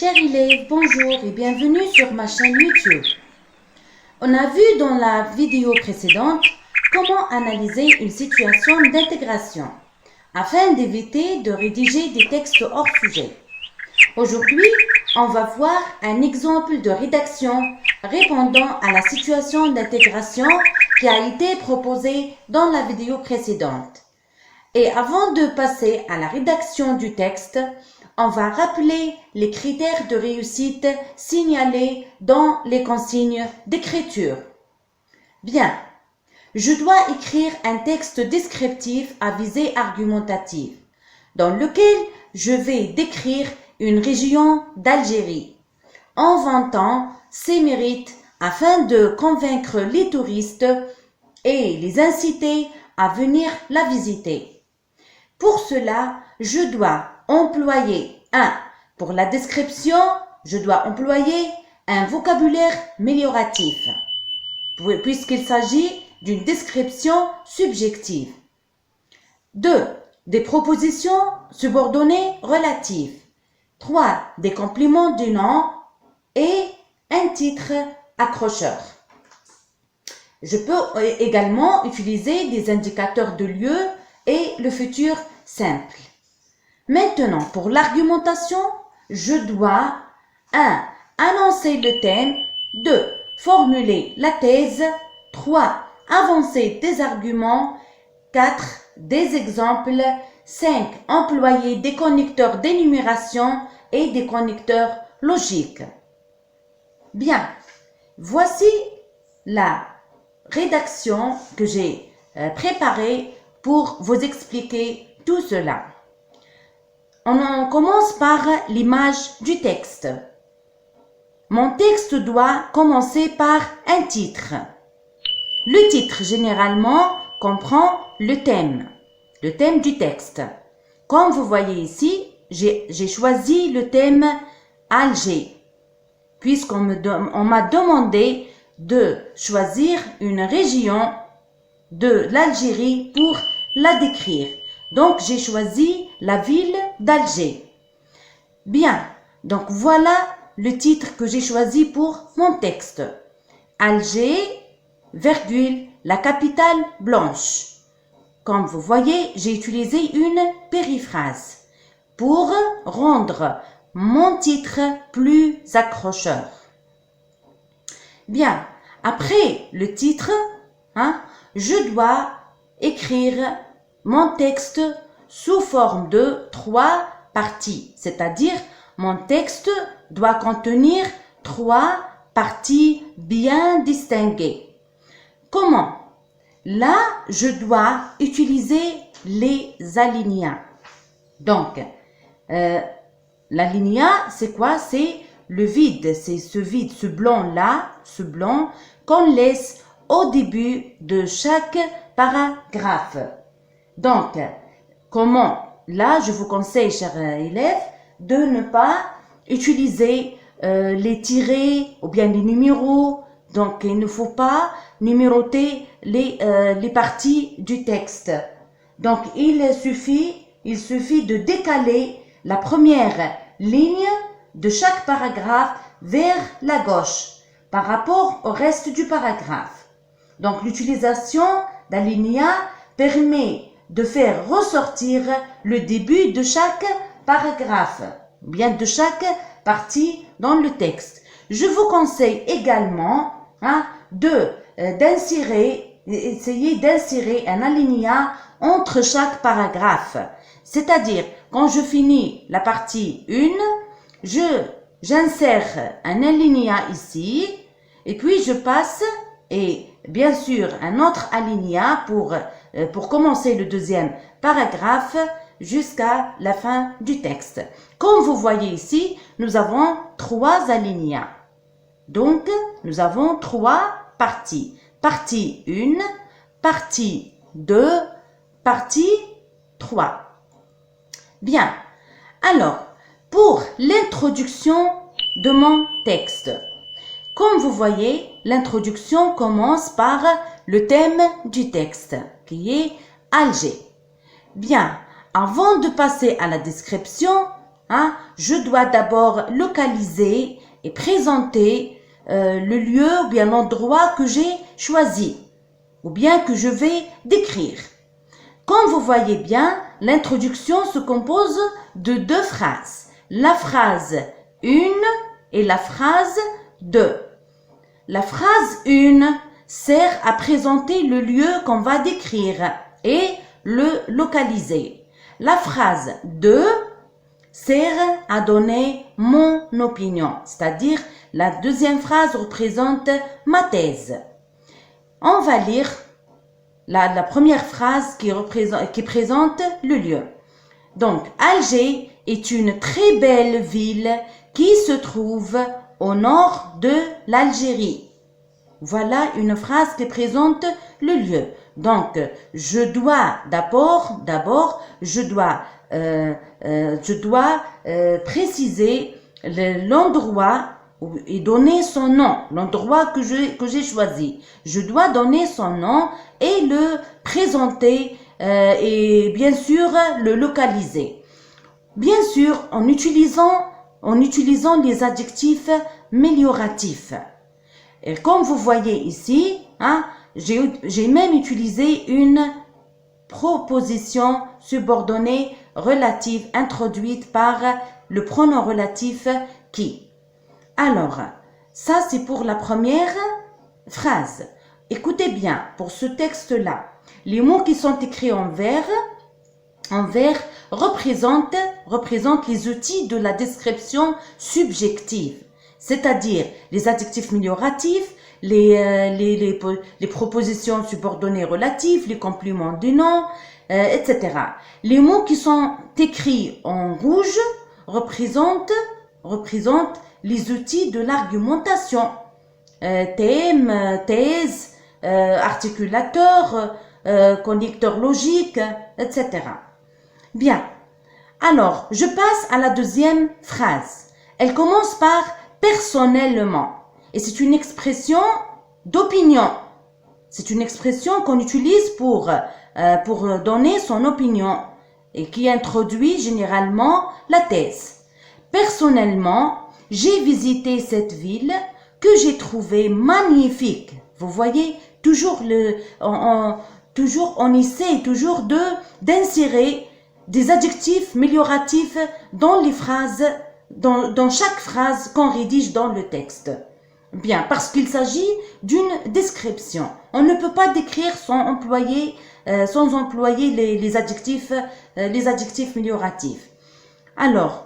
Chers élèves, bonjour et bienvenue sur ma chaîne YouTube. On a vu dans la vidéo précédente comment analyser une situation d'intégration afin d'éviter de rédiger des textes hors sujet. Aujourd'hui, on va voir un exemple de rédaction répondant à la situation d'intégration qui a été proposée dans la vidéo précédente. Et avant de passer à la rédaction du texte, on va rappeler les critères de réussite signalés dans les consignes d'écriture. Bien, je dois écrire un texte descriptif à visée argumentative, dans lequel je vais décrire une région d'Algérie, en vantant ses mérites afin de convaincre les touristes et les inciter à venir la visiter. Pour cela, je dois employer pour la description, je dois employer un vocabulaire amélioratif, puisqu'il s'agit d'une description subjective. 2. Des propositions subordonnées relatives. 3. Des compléments du nom et un titre accrocheur. Je peux également utiliser des indicateurs de lieu et le futur simple. Maintenant, pour l'argumentation, je dois 1. Annoncer le thème, 2. Formuler la thèse, 3. Avancer des arguments, 4. Des exemples, 5. Employer des connecteurs d'énumération et des connecteurs logiques. Bien, voici la rédaction que j'ai préparée pour vous expliquer tout cela. On commence par l'image du texte. Mon texte doit commencer par un titre. Le titre, généralement, comprend le thème du texte. Comme vous voyez ici, j'ai choisi le thème Alger, puisqu'on m'a demandé de choisir une région de l'Algérie pour la décrire. Donc, j'ai choisi la ville d'Alger. Bien, donc voilà le titre que j'ai choisi pour mon texte. Alger, virgule, la capitale blanche. Comme vous voyez, j'ai utilisé une périphrase pour rendre mon titre plus accrocheur. Bien, après le titre, je dois écrire mon texte sous forme de 3 parties, c'est-à-dire mon texte doit contenir 3 parties bien distinguées. Comment? Là, je dois utiliser les alinéas. Donc, l'alinéa, c'est quoi? C'est le vide, c'est ce vide, ce blanc-là, ce blanc qu'on laisse au début de chaque paragraphe. Donc, comment? Là, je vous conseille, chers élèves, de ne pas utiliser les tirets ou bien les numéros. Donc, il ne faut pas numéroter les parties du texte. Donc, il suffit de décaler la première ligne de chaque paragraphe vers la gauche par rapport au reste du paragraphe. Donc, l'utilisation d'alinéa permet de faire ressortir le début de chaque paragraphe, bien de chaque partie dans le texte. Je vous conseille également essayer d'insérer un alinéa entre chaque paragraphe. C'est-à-dire, quand je finis la partie 1, j'insère un alinéa ici, et puis je passe, et bien sûr, un autre alinéa pour commencer le deuxième paragraphe jusqu'à la fin du texte. Comme vous voyez ici, nous avons 3 alinéas. Donc, nous avons 3 parties. Partie 1, partie 2, partie 3. Bien. Alors, pour l'introduction de mon texte, comme vous voyez, l'introduction commence par le thème du texte, qui est Alger. Bien, avant de passer à la description, hein, je dois d'abord localiser et présenter le lieu ou bien l'endroit que j'ai choisi ou bien que je vais décrire. Comme vous voyez bien, l'introduction se compose de deux phrases. La phrase 1 et la phrase 2. La phrase 1 sert à présenter le lieu qu'on va décrire et le localiser. La phrase 2 sert à donner mon opinion, c'est-à-dire la deuxième phrase représente ma thèse. On va lire la première phrase qui présente le lieu. Donc, Alger est une très belle ville qui se trouve au nord de l'Algérie. Voilà une phrase qui présente le lieu. Donc, je dois préciser l'endroit et donner son nom, l'endroit que j'ai choisi. Je dois donner son nom et le présenter et bien sûr le localiser. Bien sûr, en utilisant les adjectifs mélioratifs. Et comme vous voyez ici, hein, j'ai même utilisé une proposition subordonnée relative introduite par le pronom relatif qui. Alors, ça c'est pour la première phrase. Écoutez bien, pour ce texte-là, les mots qui sont écrits en vert représentent les outils de la description subjective, c'est-à-dire les adjectifs mélioratifs, les propositions subordonnées relatives, les compléments du nom, etc. Les mots qui sont écrits en rouge représentent les outils de l'argumentation, thème, thèse, articulateur, connecteur logique, etc. Bien, alors je passe à la deuxième phrase. Elle commence par personnellement et c'est une expression d'opinion. C'est une expression qu'on utilise pour donner son opinion et qui introduit généralement la thèse. Personnellement, j'ai visité cette ville que j'ai trouvée magnifique. Vous voyez, toujours on essaie toujours d'insérer des adjectifs mélioratifs dans les phrases, dans chaque phrase qu'on rédige dans le texte. Bien, parce qu'il s'agit d'une description. On ne peut pas décrire sans employer les adjectifs mélioratifs. Alors,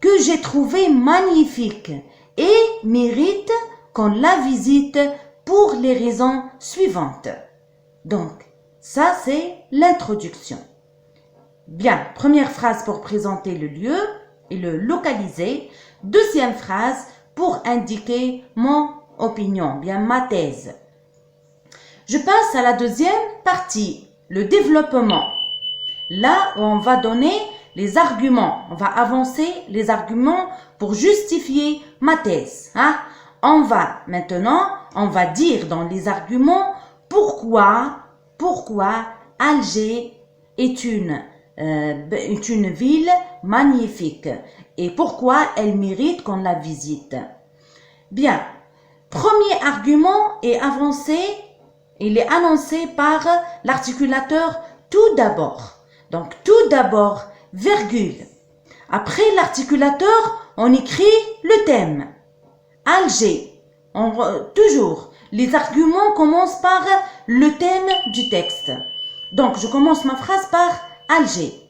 que j'ai trouvé magnifique et mérite qu'on la visite pour les raisons suivantes. Donc, ça c'est l'introduction. Bien, première phrase pour présenter le lieu et le localiser. Deuxième phrase pour indiquer mon opinion, bien ma thèse. Je passe à la deuxième partie, le développement. Là où on va donner les arguments, on va avancer les arguments pour justifier ma thèse. Hein? On va dire dans les arguments pourquoi Alger est une ville magnifique et pourquoi elle mérite qu'on la visite. Bien, premier argument est annoncé par l'articulateur tout d'abord. Donc tout d'abord, virgule. Après l'articulateur, on écrit le thème. Alger. Toujours, les arguments commencent par le thème du texte. Donc je commence ma phrase par Alger.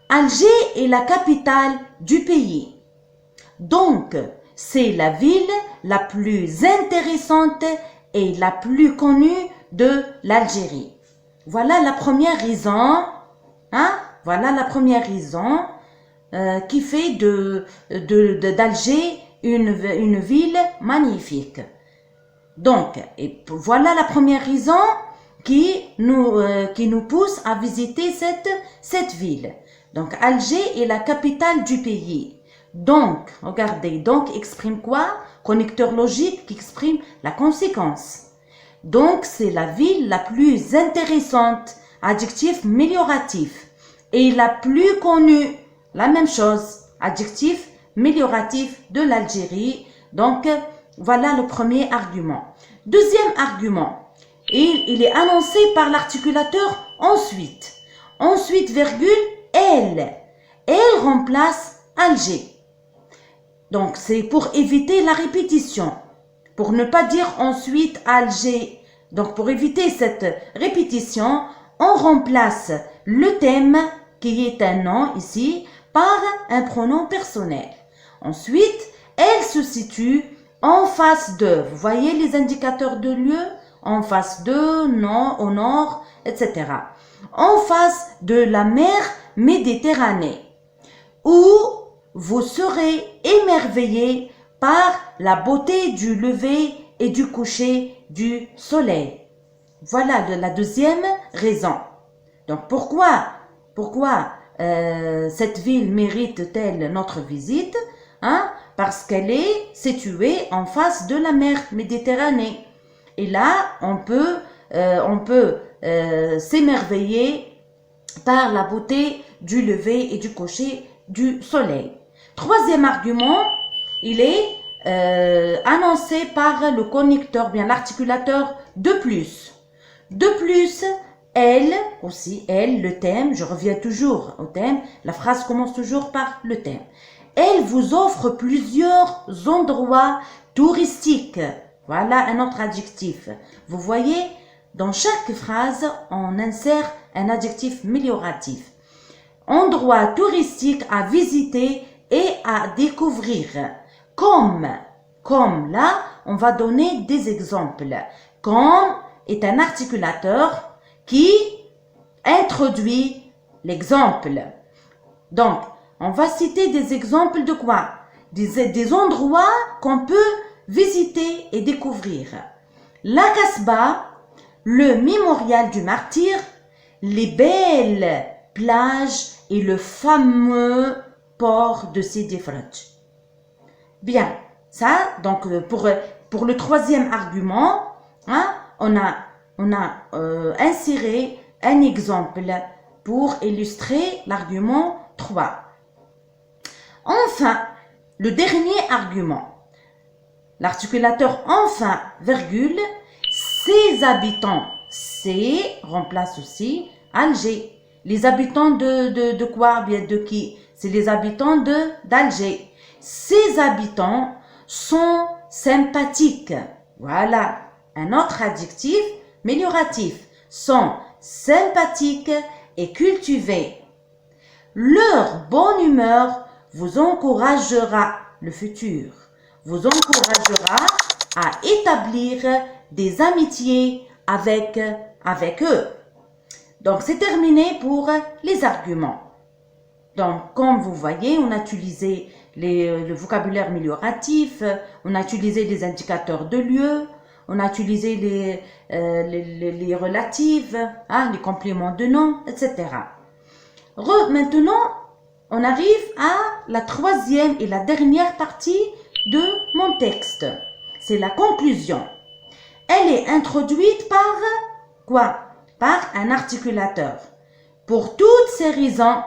Alger est la capitale du pays. Donc, c'est la ville la plus intéressante et la plus connue de l'Algérie. Voilà la première raison, voilà la première raison qui fait d'Alger une ville magnifique. Donc, et voilà la première raison qui nous pousse à visiter cette ville. Donc, Alger est la capitale du pays. Donc, regardez, donc exprime quoi? Connecteur logique qui exprime la conséquence. Donc, c'est la ville la plus intéressante, adjectif mélioratif, et la plus connue, la même chose, adjectif amélioratif de l'Algérie. Donc, voilà le premier argument. Deuxième argument, il est annoncé par l'articulateur ensuite. Ensuite, virgule, elle. Elle remplace Alger. Donc, c'est pour éviter la répétition. Pour ne pas dire ensuite Alger. Donc, pour éviter cette répétition, on remplace le thème, qui est un nom ici, par un pronom personnel. Ensuite, elle se situe en face de, vous voyez les indicateurs de lieu, en face de, non, au nord, etc. En face de la mer Méditerranée, où vous serez émerveillés par la beauté du lever et du coucher du soleil. Voilà la deuxième raison. Donc pourquoi cette ville mérite-t-elle notre visite? Parce qu'elle est située en face de la mer Méditerranée. Et là, on peut s'émerveiller par la beauté du lever et du coucher du soleil. Troisième argument, il est annoncé par le connecteur, bien l'articulateur de plus. De plus, elle, aussi, elle, le thème, je reviens toujours au thème, la phrase commence toujours par le thème. Elle vous offre plusieurs endroits touristiques. Voilà un autre adjectif. Vous voyez, dans chaque phrase, on insère un adjectif amélioratif. Endroits touristiques à visiter et à découvrir. Comme là, on va donner des exemples. Comme est un articulateur qui introduit l'exemple. Donc, on va citer des exemples de quoi? Des endroits qu'on peut visiter et découvrir. La Casbah, le mémorial du martyr, les belles plages et le fameux port de Sidi Fradj. Bien, ça, donc pour le troisième argument, on a inséré un exemple pour illustrer l'argument 3. Enfin, le dernier argument. L'articulateur enfin, virgule, ses habitants, c'est, remplace aussi Alger. Les habitants de quoi? Bien de qui? C'est les habitants d'Alger. Ces habitants sont sympathiques. Voilà, un autre adjectif amélioratif. Sont sympathiques et cultivés. Leur bonne humeur vous encouragera le futur, vous encouragera à établir des amitiés avec eux. Donc, c'est terminé pour les arguments. Donc, comme vous voyez, on a utilisé le vocabulaire amélioratif, on a utilisé les indicateurs de lieu, on a utilisé les relatives, les compléments de nom, etc. Maintenant, on arrive à la troisième et la dernière partie de mon texte. C'est la conclusion. Elle est introduite par quoi? Par un articulateur. Pour toutes ces raisons,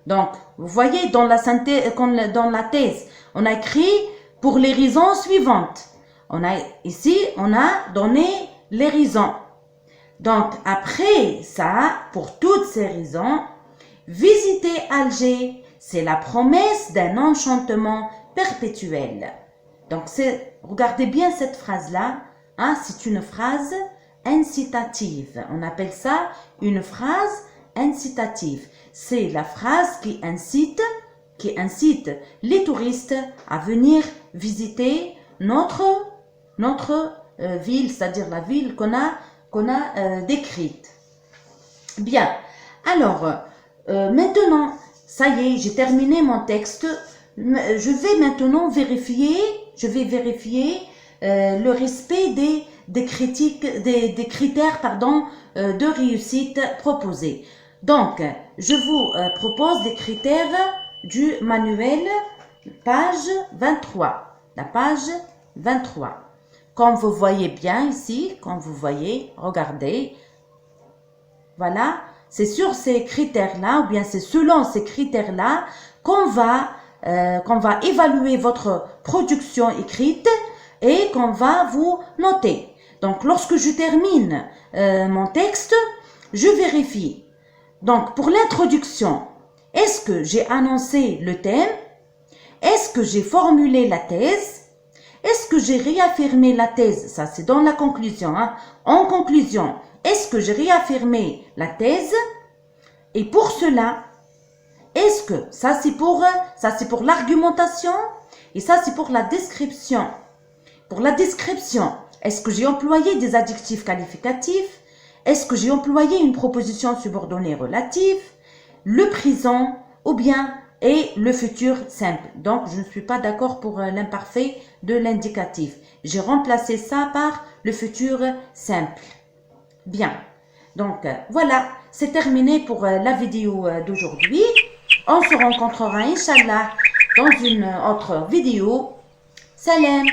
donc, vous voyez, dans la thèse, on a écrit pour les raisons suivantes. Ici, on a donné les raisons. Donc, après ça, pour toutes ces raisons, visiter Alger, c'est la promesse d'un enchantement perpétuel. Donc, regardez bien cette phrase-là. C'est une phrase incitative. On appelle ça une phrase incitative. C'est la phrase qui incite les touristes à venir visiter notre ville, c'est-à-dire la ville qu'on a décrite. Bien. Alors, maintenant, ça y est, j'ai terminé mon texte. Je vais maintenant vérifier le respect des critères de réussite proposés. Donc, je vous propose des critères du manuel, page 23. La page 23. Comme vous voyez bien ici, regardez. Voilà, c'est sur ces critères-là, ou bien c'est selon ces critères-là qu'on va évaluer votre production écrite et qu'on va vous noter. Donc, lorsque je termine mon texte, je vérifie. Donc, pour l'introduction, est-ce que j'ai annoncé le thème? Est-ce que j'ai formulé la thèse? Est-ce que j'ai réaffirmé la thèse? Ça, c'est dans la conclusion. Hein. En conclusion, est-ce que j'ai réaffirmé la thèse? Et pour cela, est-ce que ça c'est pour l'argumentation et ça c'est pour la description. Pour la description, est-ce que j'ai employé des adjectifs qualificatifs? Est-ce que j'ai employé une proposition subordonnée relative, le présent ou bien et le futur simple? Donc, je ne suis pas d'accord pour l'imparfait de l'indicatif. J'ai remplacé ça par le futur simple. Bien. Donc, voilà, c'est terminé pour la vidéo d'aujourd'hui. On se rencontrera, Inch'Allah, dans une autre vidéo. Salam!